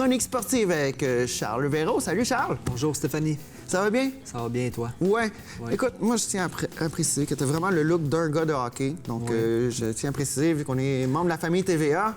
chronique sportive avec Charles Véro. Salut Charles. Bonjour Stéphanie. Ça va bien? Ça va bien et toi? Ouais. Écoute, moi je tiens à préciser que tu as vraiment le look d'un gars de hockey. Donc je tiens à préciser, vu qu'on est membre de la famille TVA.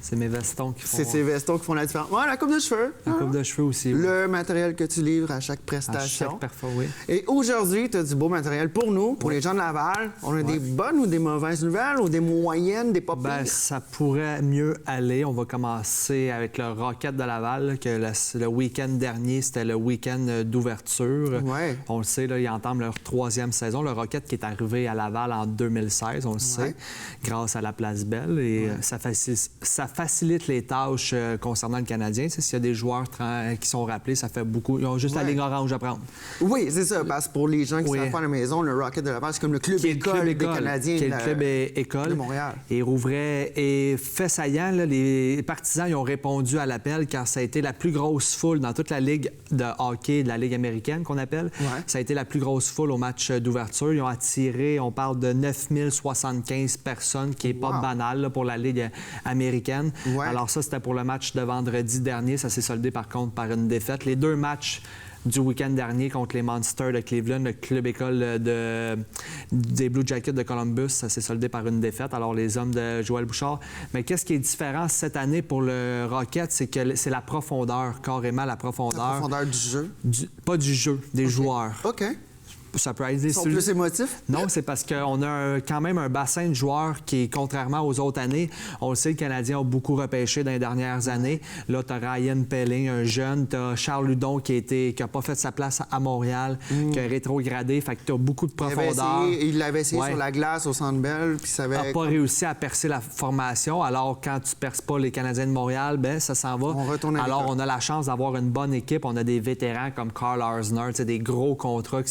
C'est mes vestons qui font... C'est ces vestons qui font la différence. Ouais, la coupe de cheveux. La coupe de cheveux aussi. Oui. Le matériel que tu livres à chaque prestation. À chaque performance, oui. Et aujourd'hui, tu as du beau matériel pour nous, pour les gens de Laval. On a des bonnes ou des mauvaises nouvelles, ou des moyennes, des pas pires? Ben, ça pourrait mieux aller. On va commencer avec le Rocket de Laval, là, que le week-end dernier, c'était le week-end d'ouverture. Ouais. On le sait, là, ils entament leur 3e saison. Le Rocket qui est arrivé à Laval en 2016, on le sait, grâce à la Place Belle. Et ça facilite les tâches concernant le Canadien. Tu sais, s'il y a des joueurs qui sont rappelés, ça fait beaucoup. Ils ont juste la ligne orange à prendre. Oui, c'est ça. Parce que pour les gens qui ne savent pas à la maison, le Rocket de Laval, c'est comme le club école des Canadiens qui est le club école de Montréal. Et Rouvray. Et fait saillant, là, les partisans ils ont répondu à l'appel car ça a été la plus grosse foule dans toute la ligue de hockey de la Ligue américaine qu'on appelle. Ça a été la plus grosse foule au match d'ouverture. Ils ont attiré, on parle de 9075 personnes, qui n'est pas banal là, pour la Ligue américaine. Alors ça, c'était pour le match de vendredi dernier. Ça s'est soldé par contre par une défaite. Les deux matchs du week-end dernier contre les Monsters de Cleveland, le club école des Blue Jackets de Columbus, ça s'est soldé par une défaite. Alors les hommes de Joël Bouchard. Mais qu'est-ce qui est différent cette année pour le Rocket, c'est que c'est la profondeur, carrément la profondeur. La profondeur du jeu? Pas du jeu, des joueurs. OK. Ça peut être... Ils sont plus émotifs? Non, c'est parce qu'on a quand même un bassin de joueurs qui est, contrairement aux autres années, on le sait, le Canadien a beaucoup repêché dans les dernières années. Là, tu as Ryan Pelling, un jeune. Tu as Charles Hudon qui n'a pas fait sa place à Montréal, qui a rétrogradé. Fait que tu as beaucoup de profondeur. Il l'avait essayé sur la glace au Centre Bell, puis ça avait... n'a pas réussi à percer la formation. Alors, quand tu ne perces pas les Canadiens de Montréal, ben ça s'en va. On retourne à Alors, on a la chance d'avoir une bonne équipe. On a des vétérans comme Carl Arzner, des gros contrats.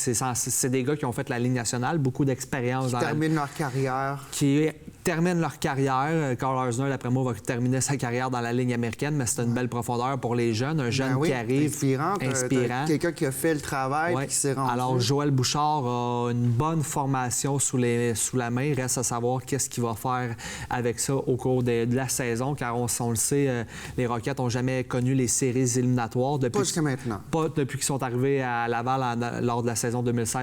C'est des gars qui ont fait la Ligue nationale, beaucoup d'expérience. Qui terminent leur carrière. Qui terminent leur carrière. Carl Arzner, d'après moi, va terminer sa carrière dans la Ligue américaine, mais c'est une belle profondeur pour les jeunes. Un jeune qui arrive, inspirant. Quelqu'un qui a fait le travail et qui s'est rendu. Alors, Joël Bouchard a une bonne formation sous la main. Il reste à savoir qu'est-ce qu'il va faire avec ça au cours de la saison, car on le sait, les Rockets n'ont jamais connu les séries éliminatoires. Pas jusqu'à maintenant. Pas depuis qu'ils sont arrivés à Laval lors de la saison 2016-2017.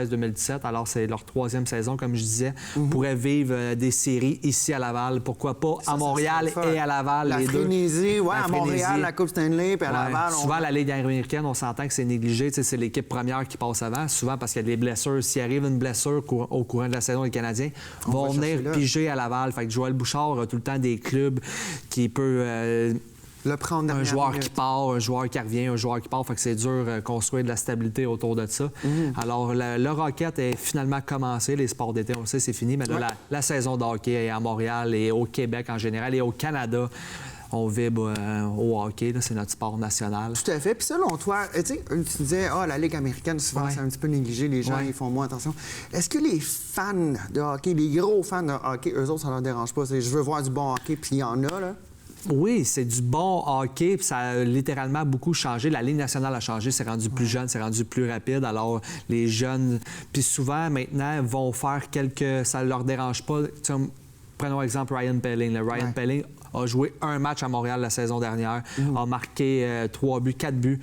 Alors, c'est leur 3e saison, comme je disais. Pourraient vivre des séries ici à Laval. Pourquoi pas à Montréal et à Laval, la les frénésie, deux. à Montréal, la Coupe Stanley, puis à Laval. Souvent, la Ligue américaine, on s'entend que c'est négligé. C'est l'équipe première qui passe avant. Souvent parce qu'il y a des blessures. S'il arrive une blessure au courant de la saison, les Canadiens vont venir piger à Laval. Fait que Joël Bouchard a tout le temps des clubs qui peut... le prendre un joueur qui part, un joueur qui revient, un joueur qui part. Fait que c'est dur de construire de la stabilité autour de ça. Alors, le Rocket est finalement commencé. Les sports d'été, on le sait, c'est fini. Mais là, la saison de hockey est à Montréal et au Québec en général et au Canada. On vibre au hockey, c'est notre sport national. Tout à fait. Puis selon toi, tu disais, la Ligue américaine, souvent, c'est un petit peu négligé. Les gens, ils font moins attention. Est-ce que les fans de hockey, les gros fans de hockey, eux autres, ça leur dérange pas? Je veux voir du bon hockey, puis il y en a, là. Oui, c'est du bon hockey, puis ça a littéralement beaucoup changé. La Ligue nationale a changé, c'est rendu plus jeune, c'est rendu plus rapide. Alors, les jeunes, puis souvent, maintenant, vont faire ça leur dérange pas. Prenons exemple Ryan Pelling. Ryan Pelling a joué un match à Montréal la saison dernière, a marqué 3 buts, 4 buts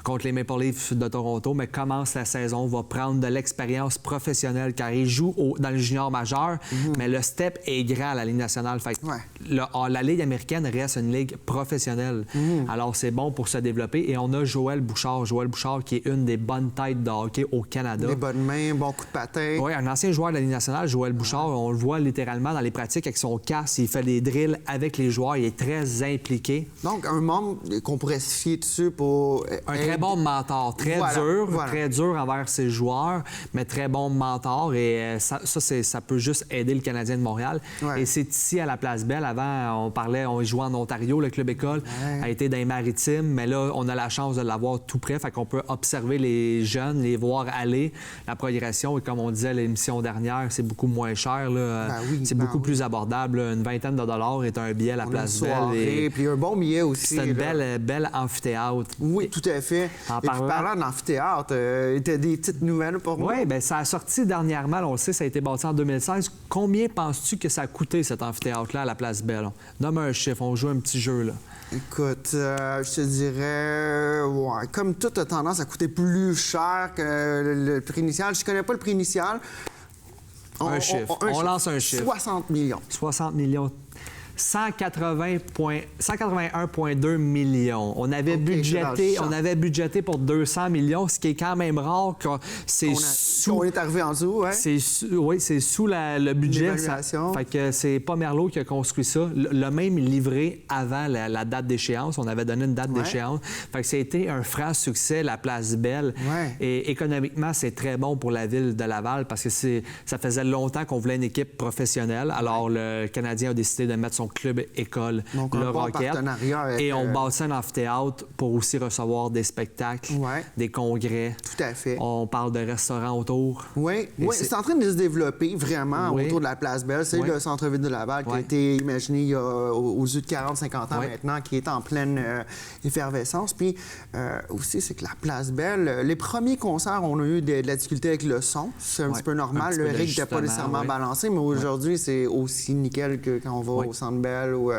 contre les Maple Leafs de Toronto, mais commence la saison, va prendre de l'expérience professionnelle car il joue dans le junior majeur, mais le step est grand à la Ligue nationale. Fait que la Ligue américaine reste une ligue professionnelle. Alors, c'est bon pour se développer. Et on a Joël Bouchard. Joël Bouchard qui est une des bonnes têtes de hockey au Canada. Des bonnes mains, bon coup de patin. Oui, un ancien joueur de la Ligue nationale, Joël Bouchard, on le voit littéralement dans les pratiques avec son casque. Il fait des drills avec les joueurs. Il est très impliqué. Donc, un membre qu'on pourrait se fier dessus pour... Un très bon mentor. Très dur envers ses joueurs, mais très bon mentor. Et ça peut juste aider le Canadien de Montréal. Et c'est ici, à la Place Belle. Avant, on jouait en Ontario, le club école a été dans les Maritimes, mais là, on a la chance de l'avoir tout près. Fait qu'on peut observer les jeunes, les voir aller. La progression, et comme on disait l'émission dernière, c'est beaucoup moins cher. C'est beaucoup plus abordable. Une vingtaine de dollars est un billet la On a Place une soirée, Belle. Et puis un bon billet aussi. c'est une là. belle amphithéâtre. Oui, tout à fait. En Et puis, parlant d'amphithéâtre, tu as des petites nouvelles pour moi? Oui, bien, ça a sorti dernièrement, là, on le sait, ça a été bâti en 2016. Combien penses-tu que ça a coûté, cet amphithéâtre-là, à la Place Belle? Nomme un chiffre, on joue un petit jeu, là. Écoute, je te dirais, ouais, comme tout a tendance à coûter plus cher que le prix initial, je connais pas le prix initial. Un chiffre. On lance un chiffre. 60 millions. 60 millions. 181,2 millions. On avait, OK, budgété pour 200 millions, ce qui est quand même rare. C'est On est arrivé en dessous, ouais. c'est sous le budget. L'évaluation. Fait que c'est pas Merlot qui a construit ça. Le même livré avant la date d'échéance. On avait donné une date d'échéance. Fait que c'était un franc succès, la Place Belle. Ouais. Et économiquement, c'est très bon pour la ville de Laval parce que ça faisait longtemps qu'on voulait une équipe professionnelle. Alors, le Canadien a décidé de mettre son club école, Donc, le un bon Rocket. partenariat avec, Et on bâtit un amphithéâtre pour aussi recevoir des spectacles, Ouais. des congrès. Tout à fait. On parle de restaurants autour. Oui, Et c'est en train de se développer vraiment Oui. autour de la Place Belle. C'est Oui. le centre-ville de Laval qui a Oui. été imaginé il y a aux yeux de 40-50 ans Oui. maintenant, qui est en pleine effervescence. Puis aussi, c'est que la Place Belle, les premiers concerts, on a eu de la difficulté avec le son. C'est un Oui. petit peu Un normal. petit Le peu rig n'était pas d'ajustement, nécessairement oui. balancé, mais aujourd'hui, c'est aussi nickel que quand on va Oui. au Centre Bell ou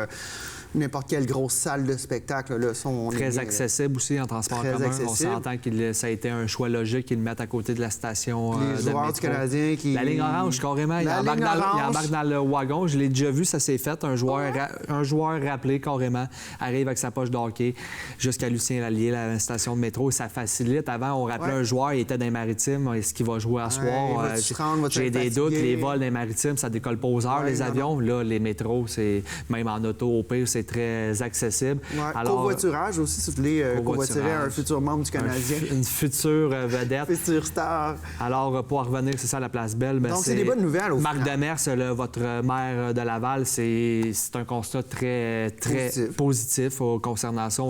n'importe quelle grosse salle de spectacle. Le son, on est Très bien, là. accessible aussi en transport Très commun. accessible. On s'entend que ça a été un choix logique qu'ils le mettent à côté de la station Les de joueurs métro. du Canadien qui... La ligne orange, carrément. Il La embarque ligne orange. dans le wagon. Je l'ai déjà vu, ça s'est fait. Un joueur rappelé, carrément, arrive avec sa poche de hockey jusqu'à Lucien Lallier, la station de métro. Ça facilite. Avant, on rappelait un joueur, il était dans les maritimes. Est-ce qu'il va jouer à soir? vas-tu se rendre, vas-tu J'ai être des doutes. fatigué? Les vols dans les maritimes, ça décolle pas aux heures, Ouais, les non, avions. Là, les métros, c'est même en auto, au pire, c'est très accessible. Ouais. Alors, covoiturage aussi, si vous voulez covoiturer un futur membre du Canadien. une future vedette. Futur star. Alors, pour en revenir, c'est ça, à la Place Belle. Ben, Donc, c'est des bonnes nouvelles, au Marc final. Demers, là, votre maire de Laval, c'est un constat très positif concernant ça.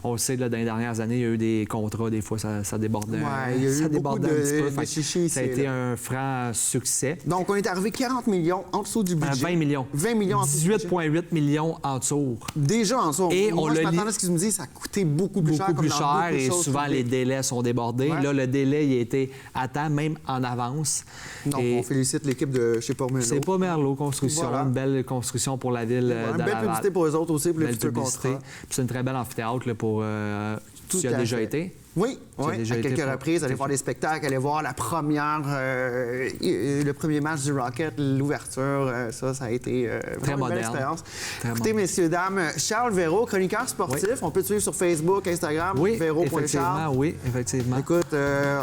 On le sait, là, dans les dernières années, il y a eu des contrats, des fois, ça débordait. Ouais, il y a eu ça beaucoup débordait un petit peu. de Fait que chichis ça a ici, été là. un franc succès. Donc, on est arrivé 40 millions en dessous du budget. 20 millions. 20 millions en dessous du budget. 18,8 millions en dessous. Déjà en dessous. Et Moi, on je le m'attendais lit- à ce qu'ils me disent ça a coûté beaucoup plus cher. Beaucoup comme plus dans cher beaucoup de et choses souvent les publiques. délais sont débordés. Ouais. Là, le délai, il a été à temps, même en avance. Donc, Et on félicite l'équipe de chez Pormelo. c'est pas Merlot Construction, Voilà. une belle construction pour la ville Voilà, de une belle Laval. publicité pour eux autres aussi, pour les Belle futurs publicité. contrats. Puis c'est une très belle amphithéâtre là, pour... tu y as à déjà fait. été? Oui, Tu as oui, déjà à été quelques pour- reprises, aller voir des spectacles, aller voir le premier match du Rocket, l'ouverture, ça a été vraiment une belle moderne. expérience. Très Écoutez, moderne. messieurs, dames, Charles Véro, chroniqueur sportif, Oui. on peut te suivre sur Facebook, Instagram, Oui, véro.charles. effectivement, oui, effectivement. Écoute,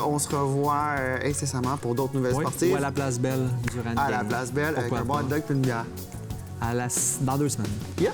on se revoit incessamment pour d'autres nouvelles Oui, sportives. ou à la Place Belle durant une À la game. Place Belle, avec Pourquoi un bon hot pas. dog puis une bière. Dans 2 semaines. Yeah.